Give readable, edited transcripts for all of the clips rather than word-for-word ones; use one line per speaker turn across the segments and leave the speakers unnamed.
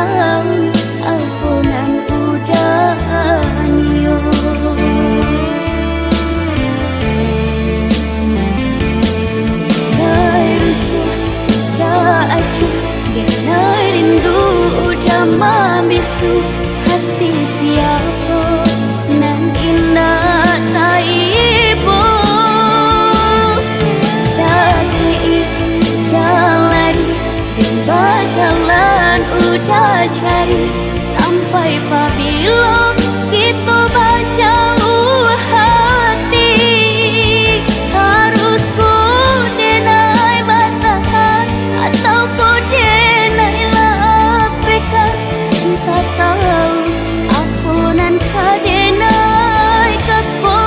tahu ampunan udanio. Denai rusuh dah acuh, denai rindu udah membisu hati siapa nan indah taibo. Jalan udah cari sampai pabila kita baca hati. Harus ku denai batahan atau ku denai laprekan. Entah tahu ampunan kadenai kakpo.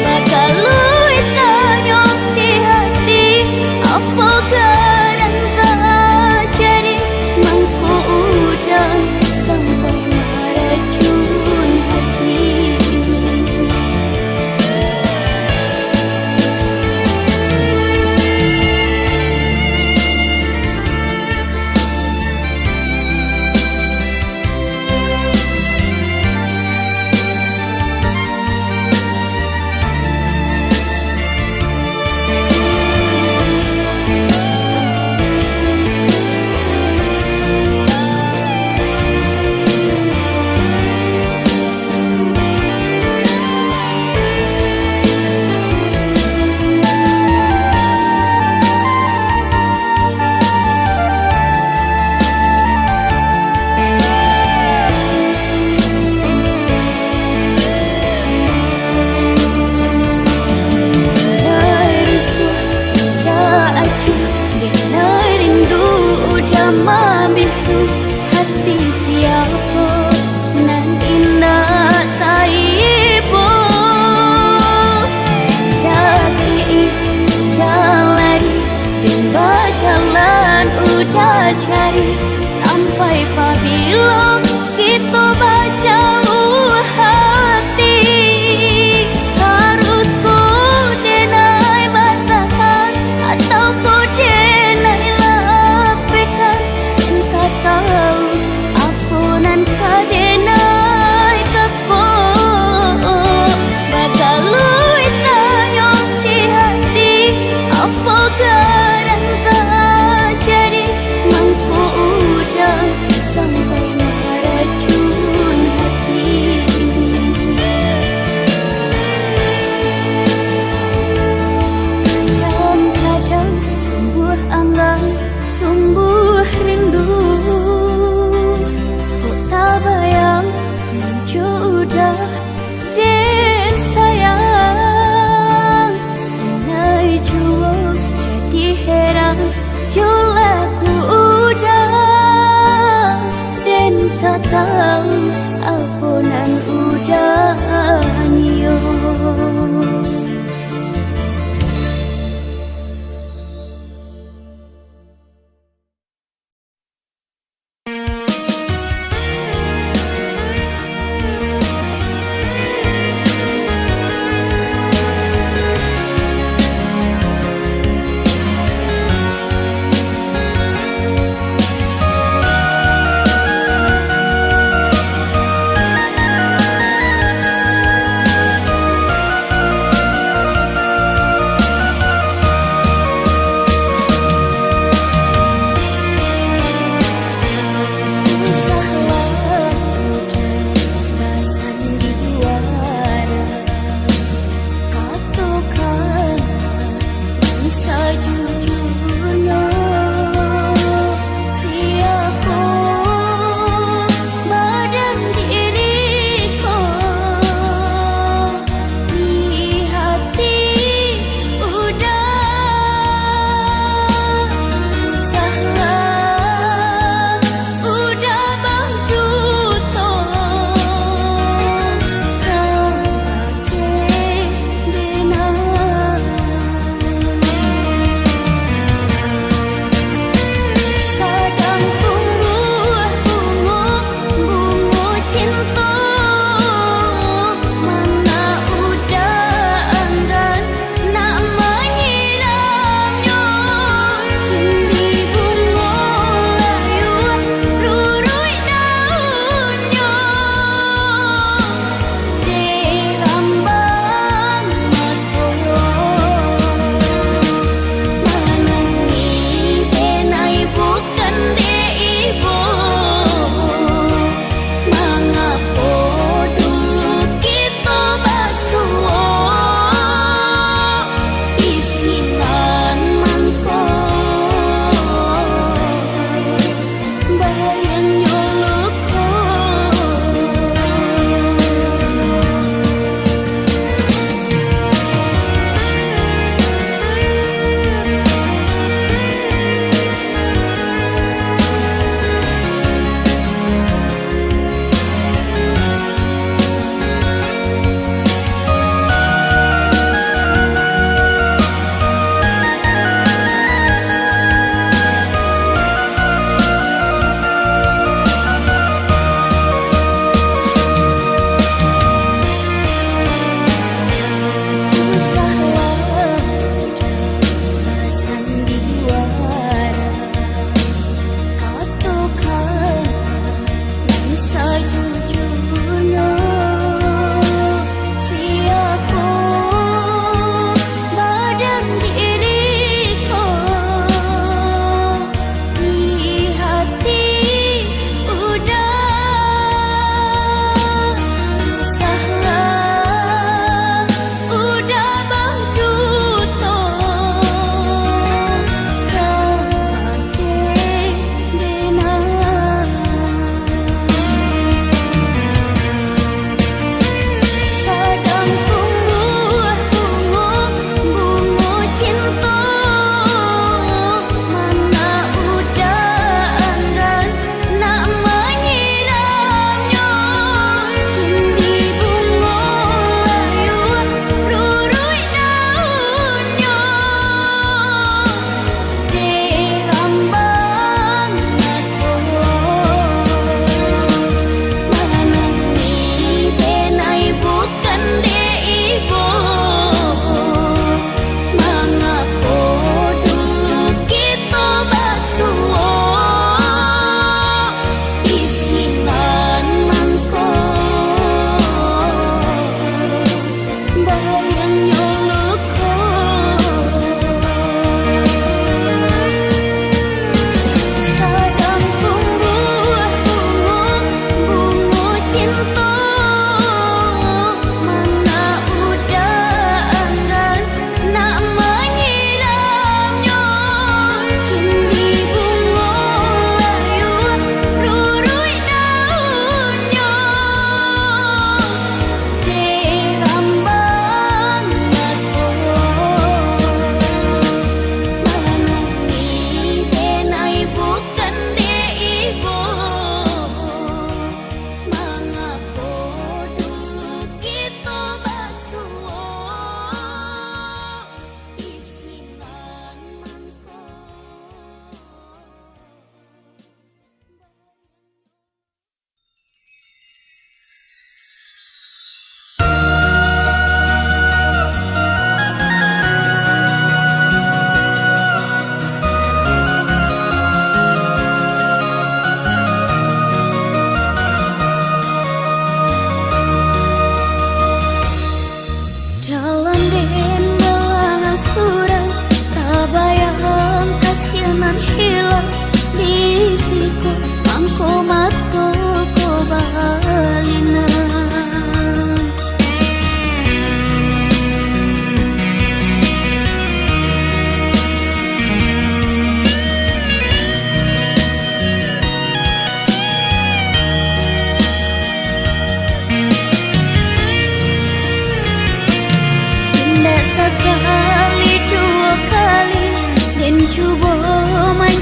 Bakal lui tanyok di hati apa sampai meracun hati. Membisu hati siapa nan indah taibo. Jadi jalan dan jalan udah cari sampai pabila kita baca hati. Harus ku denai batahan atau ku denai laprekan. Entah tahu ampunan kadenai kakpo. Bakal lui tanyok di hati apa garan tak jadi. Mampu udah sampai meracun hati. Kadang-kadang tumbuh anggan, tumbuh rindu. Kok tak bayang menjodoh dan sayang. Denai jua jadi heran jolaku udah. Dan tak tahu ampunan udanio.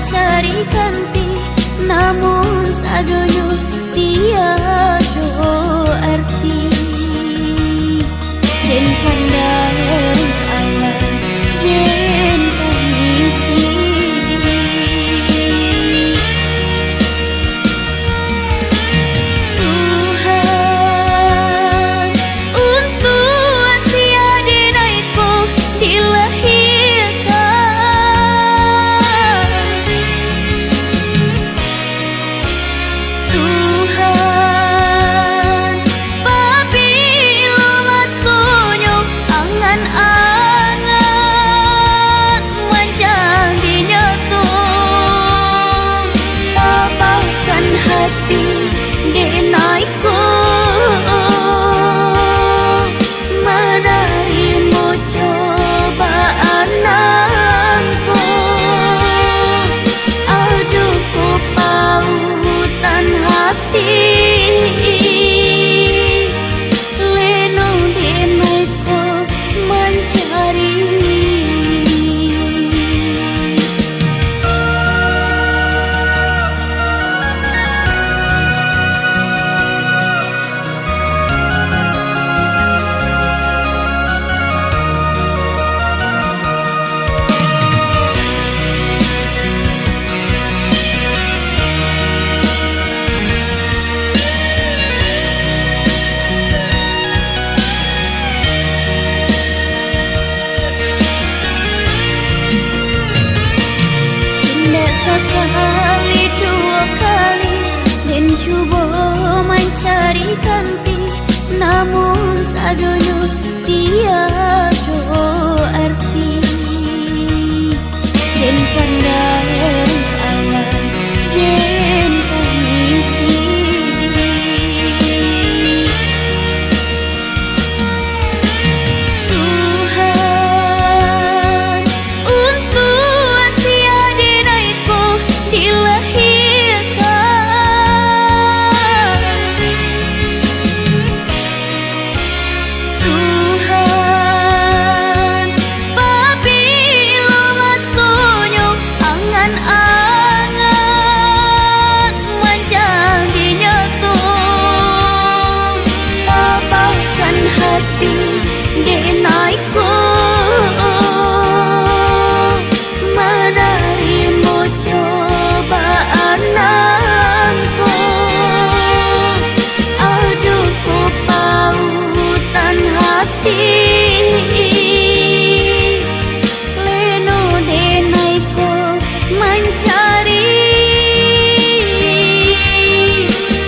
mencari ganti, namun sadonyo tiada arti. Den pandang alam, den tangisi. Tuhan, untuk Asia denaiku dilahirkan. Tuhan, pabilo masonyo angan-angan manjang dinyato, tabahkan hati denaiku menerima cobaanku. Aduh ku pautan hati, leno denaiku mencari. Tidak sekali dua kali dan coba mencari ganti, namun sadonyo tiada arti. Den pandang alam, den tangisi. Tuhan, untuk Asia denaiku dilahirkan. Tuhan, pabilo masonyo angan-angan manjang dinyato, tabahkan hati denaiku menerima cobaanku. Aduh ku pautan hati, leno denaiku mencari.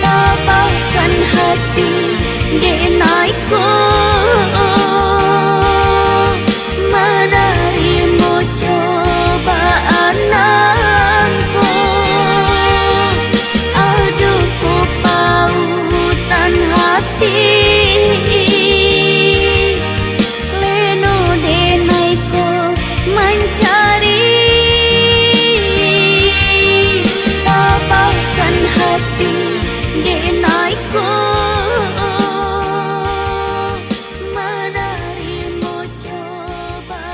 Tabahkan hati denaiku menerima cobaanku. Aduh ku pautan hati, leno denaiku mencari. Tabahkan hati denaiku menerima cobaanku.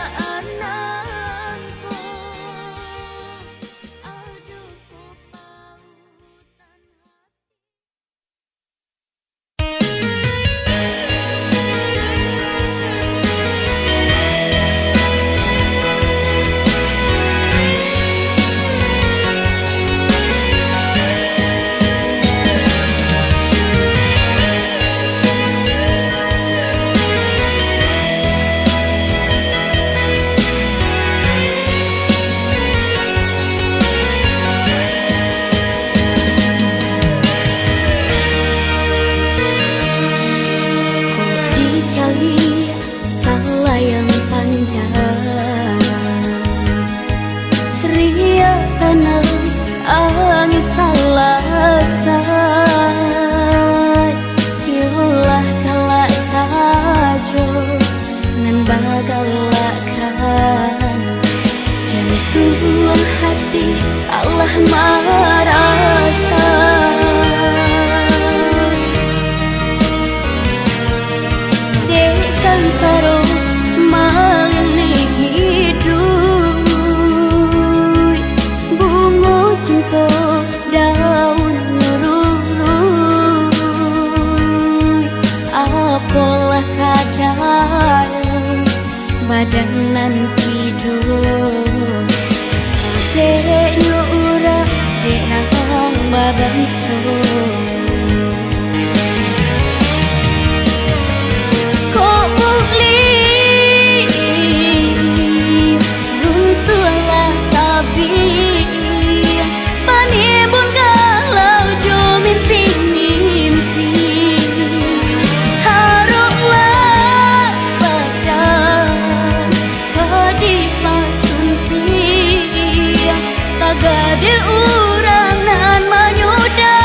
Aduh ku pautan hati. badan nan tidur dek nyura dek nang baban so gade urang nan manyuda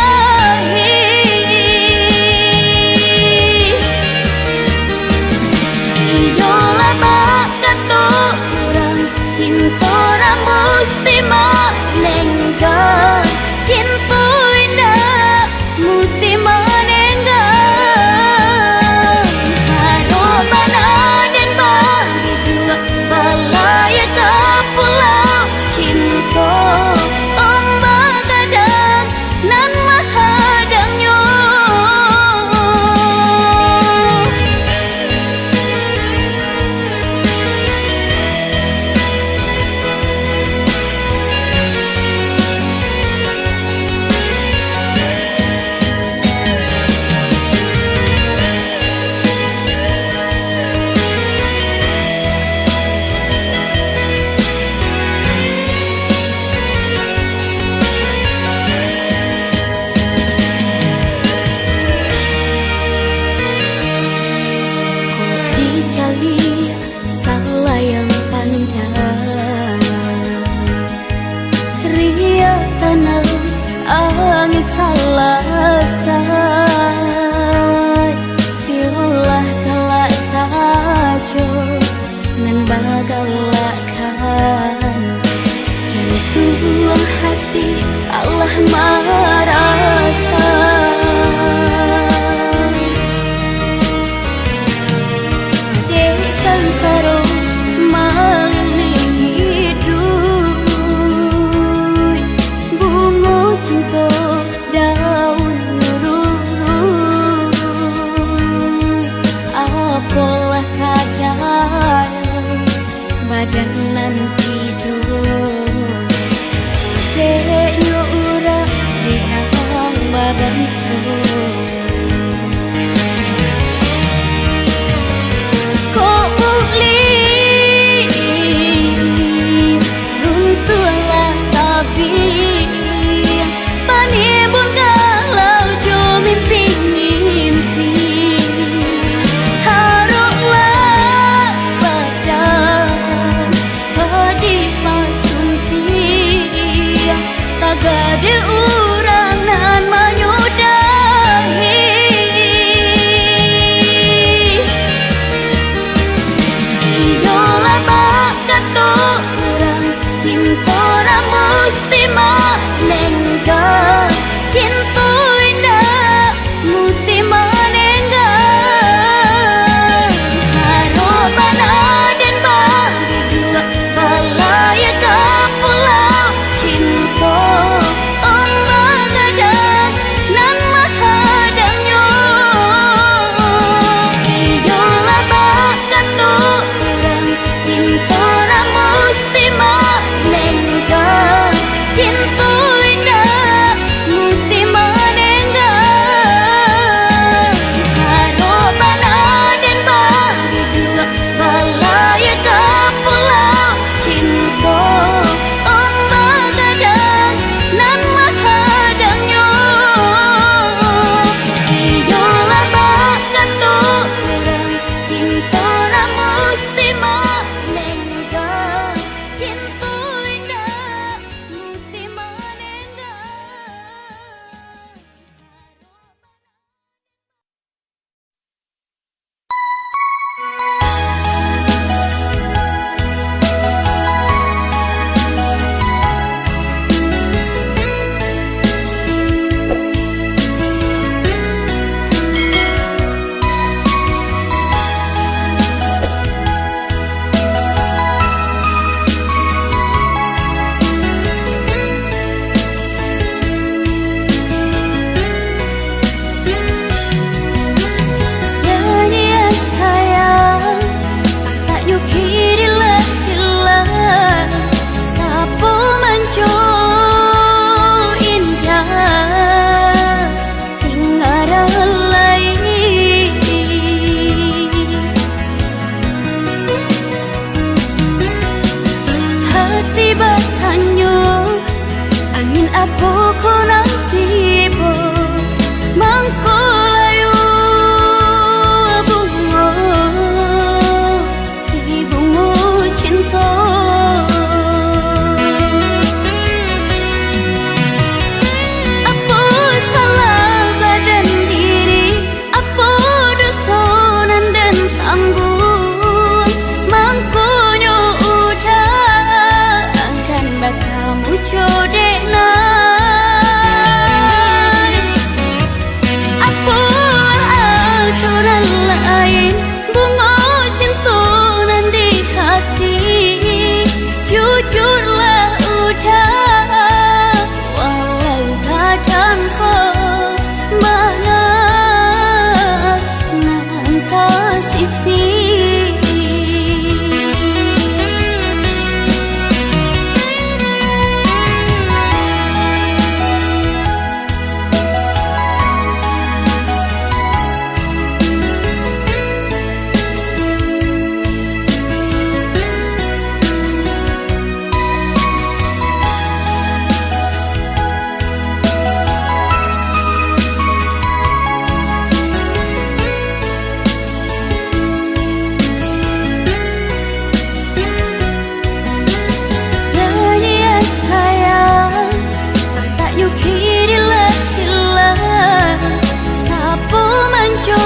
jo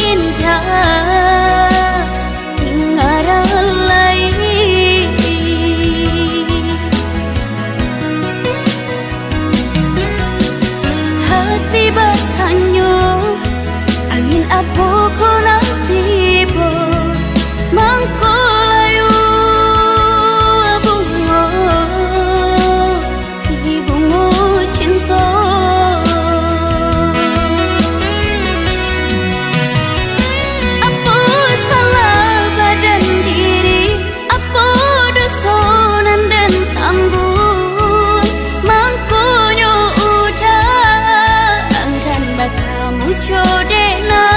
indah tinggaran lai hati bertanya angin apa kau nak tiba mangko layu bunga si bunga cinta apa salah badan diri apa dosa nan dan tambun mangko nyo udah angkan bakamu codena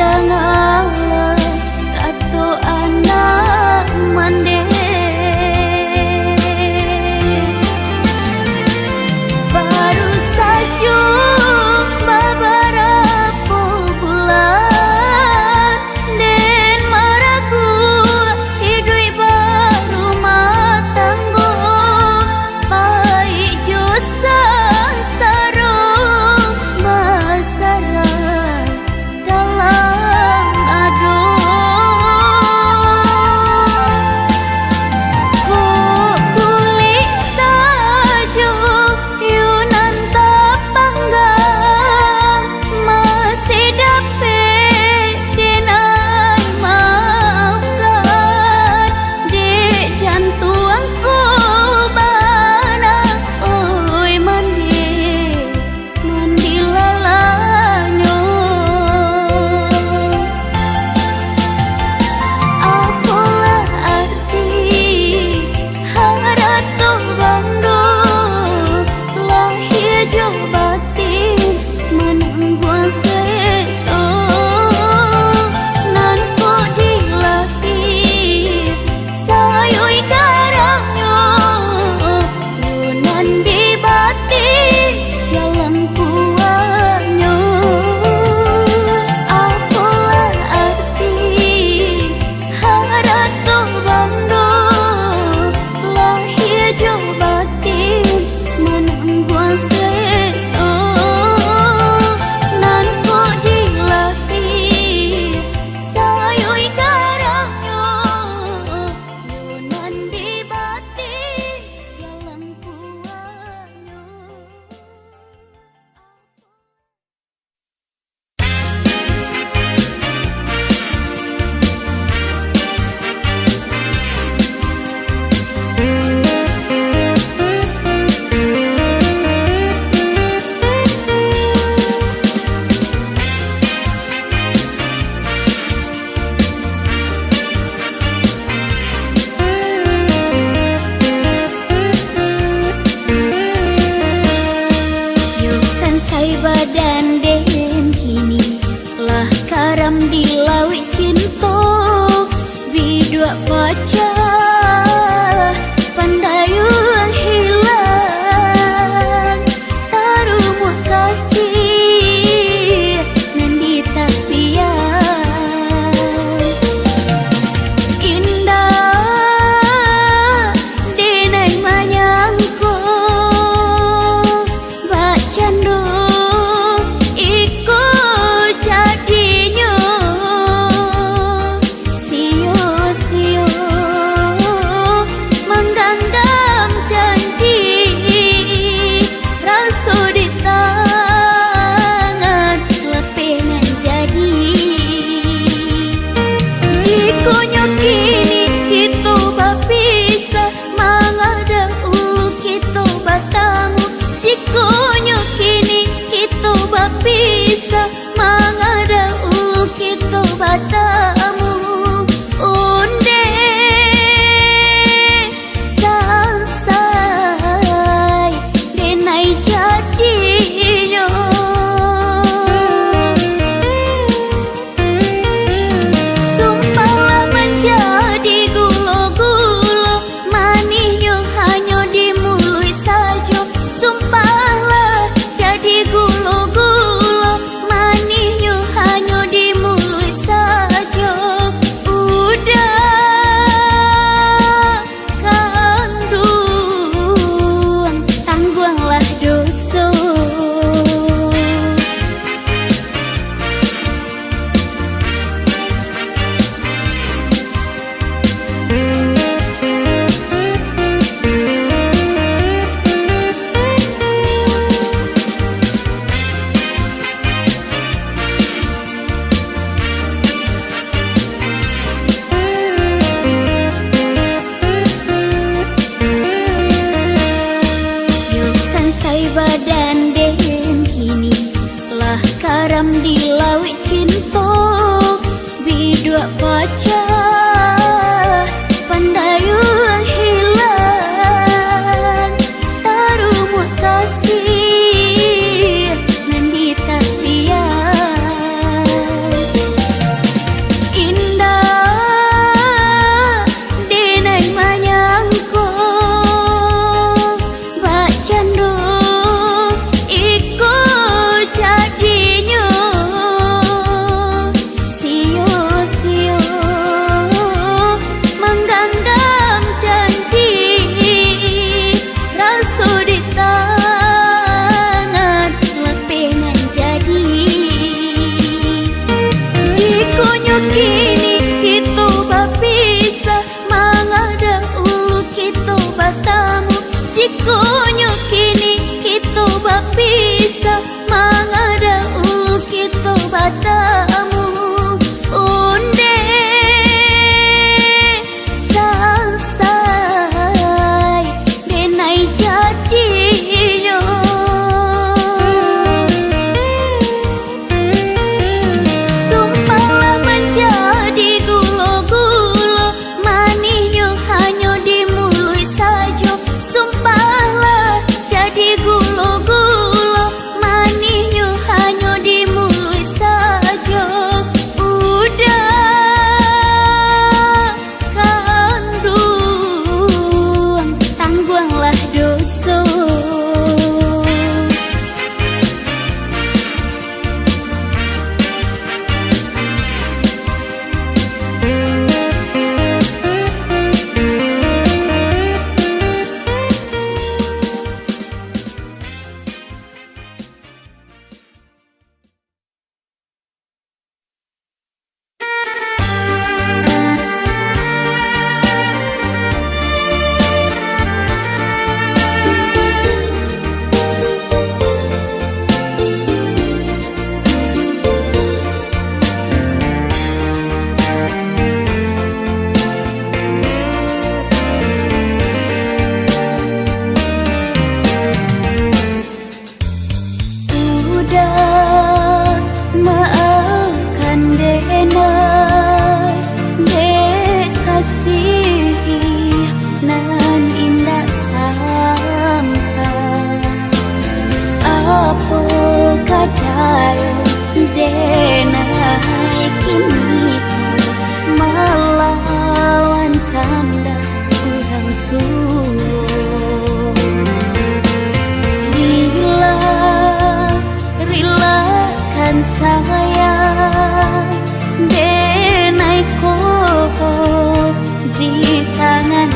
Dangala ratu anak mande baru saja beberapa bulan dan maraku hidup baru matanggo baik jusan sarung masalah dalam aduh kok kulit saja yunan tak panggang masih dapat denai maafkan di jantuangku bana oi mandi lalanyo apalah arti haratu bando lahir jo batin menangguan seso nan ko dilahir sayoi karangnya yunan di batin jalan kuatnya apalah arti haratu bando lahir jo batin menangguan seso nan ko dilahir sayoi karangnya yunan di batin jalan kuatnya. Yuk sansai badan den kini lah karam di laut cinta bidua pacar pandayung hilang taruh kasih nan di tapian indah denai manyangko bacando iko jadinya sio-sio menggenggam janji rasa di tangan lepenan jadi jikonya kini kita berpisah mangada kita bertemu jikonya kini kita berpisah mangada kita bertemu unde sansai denai jadinya sumpahlah menjadi gulo-gulo manisnya hanya di mulut saja sumpahlah jadi gulo-gulo manisnya hanya di mulut saja udah kandung tangguhlah dosa. Yuk sansai badan den kini lah karam di laut cinta bidua pacar pandayung hilang taruh kasih nan di tapian kini kita berpisah, mengada ulu kita bertemu. Jika kini kita berpisah, mengada ulu kita bertemu. Unde sangsai denai jadinya. Sumpahlah menjadi gulo-gulo, manisnya hanya di mulut saja. Sumpahlah jadi gulo-gulo, manisnya hanya di mulut saja. Udah kandung, tangguhlah dosa. Udah maafkan denai, dek kasih nan indah sampai. Apa kadaya denai kini melawan kandak orang tua. Relakan saya denai koko di tangan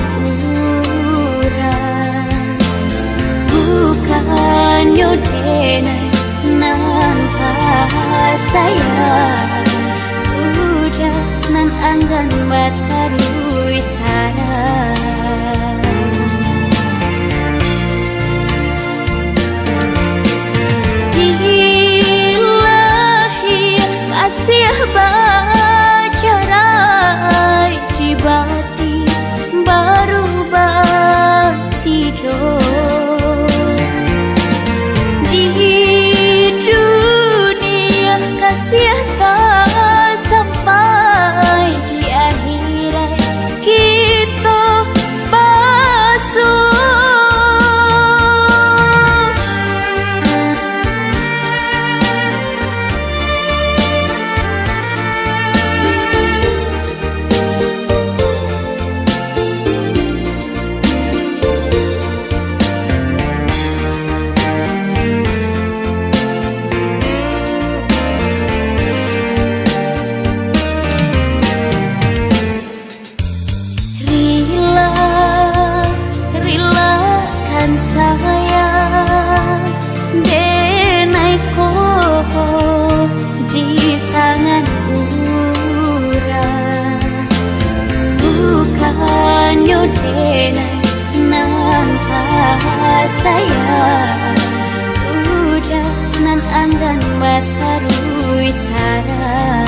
urang. Bukannya denai nan sayang, udah nan anggan batarui tarang. Kasih bacarai di bati baru tidur. Di dunia kasih tak sampai di akhirat kita basuh. Relakan saya denai koko di tangan urang. Bukannya denai nan sayang, udah nan anggan batarui tarang.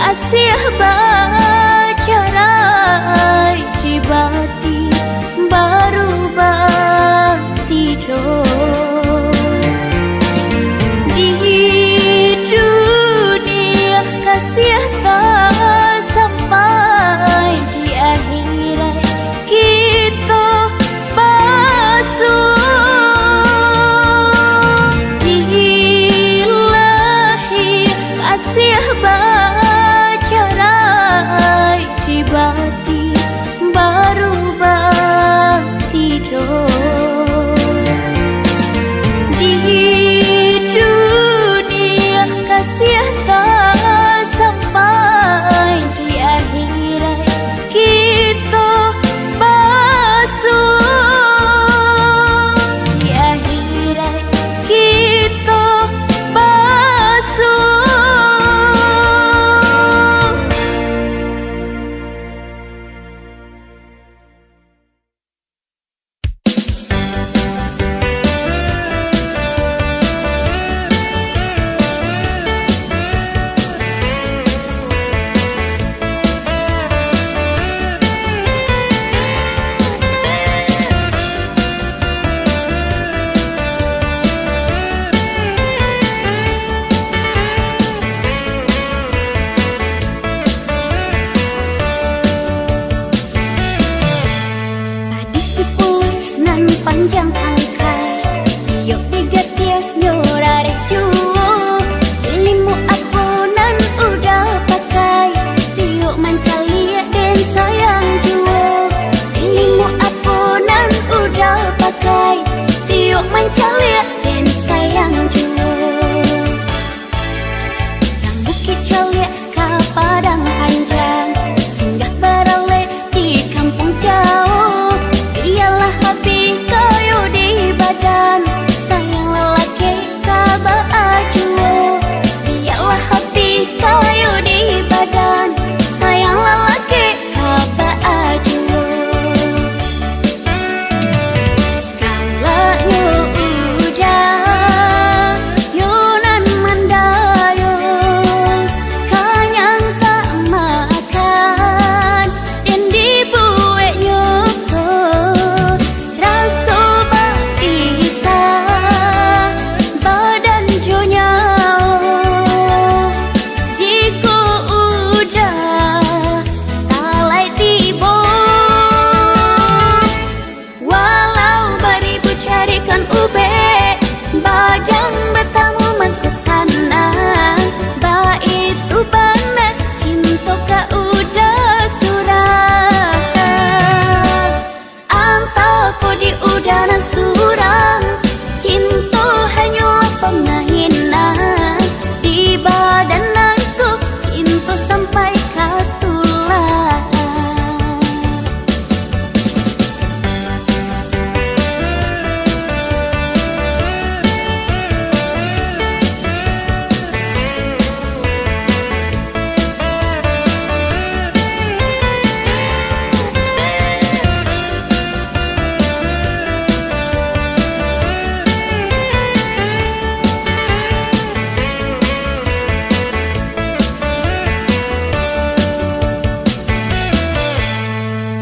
Kasih bacarai di bati baru tidur. Di dunia kasih tak sampai di akhirat kita panjang angkai tiok digatia nyorare juo limu aponan udah pakai tiok mancalia dan sayang juo limu aponan udah pakai tiok mancalia dan sayang juo nang bukit calia ka padang panjang singgah berale di kampung jauh ialah hati kayu di badan sayang lelaki kaba ajuo ialah hati kayu di badan sayang lelaki kaba ajuo kalanya udah yunan mandayo kanyang tak makan dan dibuat nyoko raso bisa badan jonyao jiko udah talai tibo walau beribu carikan ube badan bertamu mengkesana baitu banget cinta ka udah surah antau ko di udara surang cinta hanyalah pemainan di badan aku cinta sampai katulah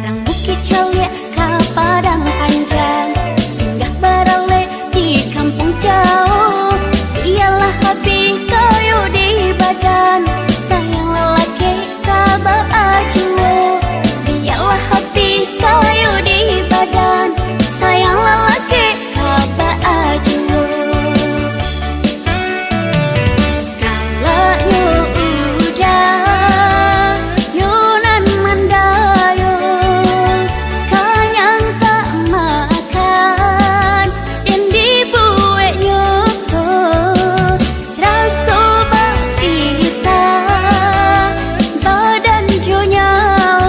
Rang bukit calia ka padang panjang singgah berale di kampung jauh ialah hati kayu di badan sayang lelaki kaba ajuo ialah hati kayu di badan sayang lelaki kaba ajuo kalanya udah yunan mandayo kanyang tak makan dan dibuat nyoko raso bisa badan jonyao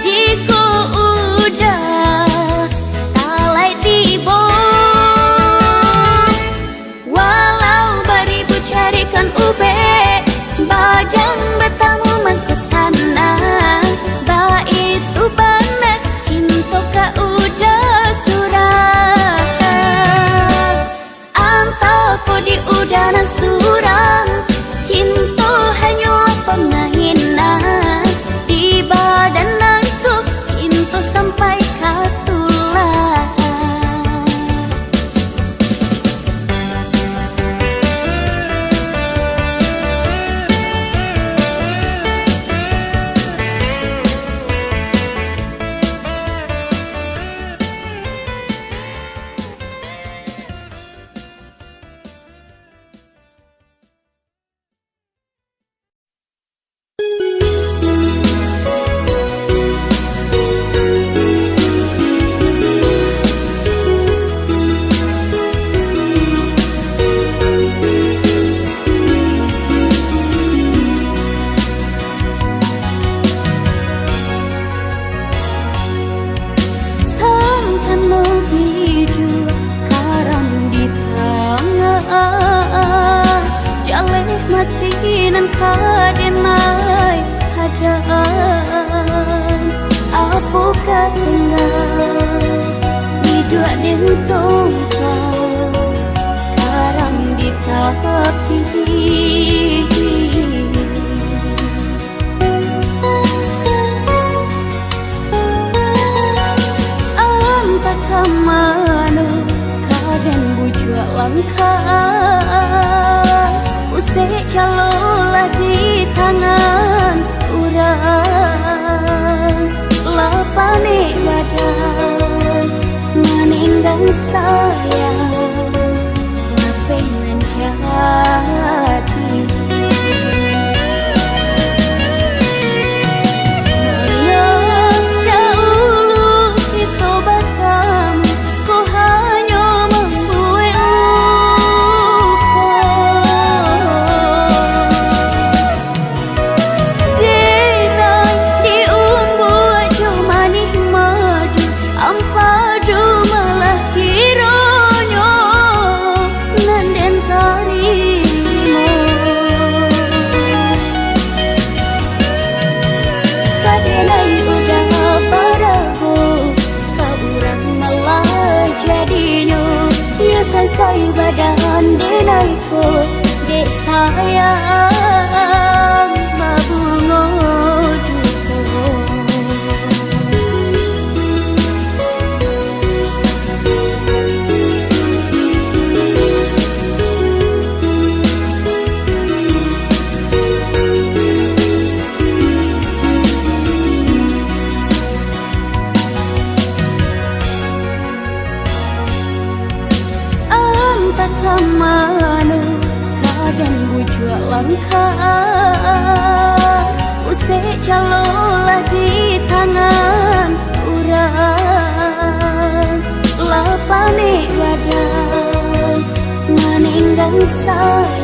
jiko udah talai tibo walau beribu carikan ube badan bertamu mengkesana baitu banget cinta ka udah surah antau ko di udara surang cinta hanyalah pemainan di badan aku cinta sampai katulah samkan lebih jua karam di tangan jaleh mati nan kadenai hadaan apa katengan dua dentong karam di tapi kamano kaden bujua langka usai calolah di tangan urang lapane badan selesai badan denaiko dek sayang mabungo juko. Kamano kadang bujua langkah usai calola di tangan urang lapane badan meninggal saya